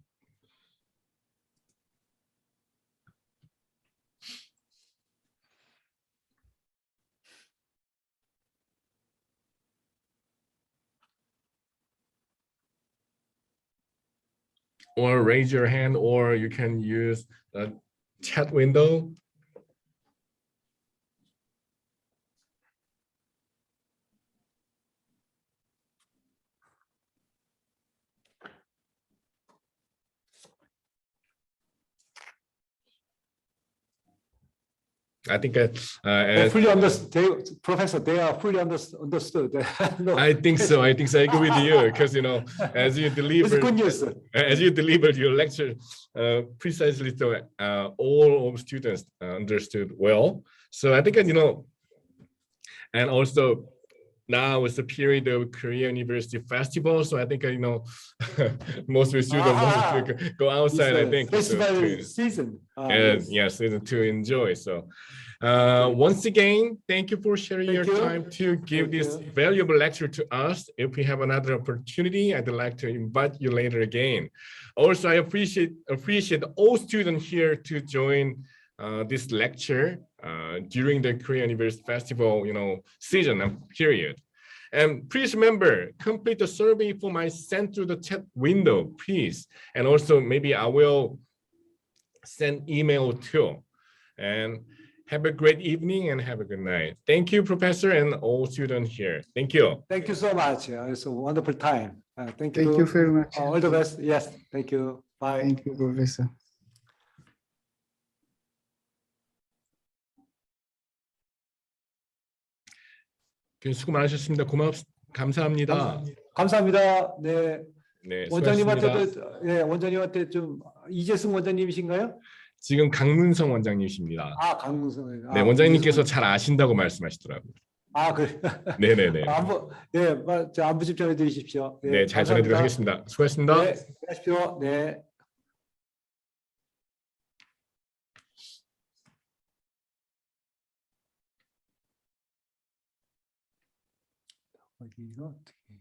Or raise your hand, or you can use the chat window. I think fully understood, Professor. They are fully understood. No. I think so. I agree with you, because as you deliver, it's good news. As you delivered your lecture precisely, so all of students understood well. So I think and also now is the period of Korea University Festival. So I think most of the students want to go outside. I think festival season. Yes, to enjoy. So once again, thank you for sharing your time to give this valuable lecture to us. If we have another opportunity, I'd like to invite you later again. Also, I appreciate all students here to join this lecture during the Korea University Festival, season and period. And please remember, complete the survey form I sent through the chat window, please. And also maybe I will send email too. And have a great evening and have a good night. Thank you, Professor, and all students here. Thank you. Thank you so much. It's a wonderful time. Thank you. Thank you very much. All the best. Yes. Thank you. Bye. Thank you, Professor. 수고 많으셨습니다. 감사합니다. 감사합니다. 네. 네, 원장님한테도 원장님한테 좀 이재승 원장님이신가요? 지금 강문성 원장님이십니다. 아, 강문성. 네, 원장님께서 잘 아신다고 말씀하시더라고요. 아, 그래. 네네네. 안부 좀 전해드리십시오. 네, 잘 전해드리도록 하겠습니다. 수고하셨습니다. 네, 수고하십시오. 네. 어디가 어떻게?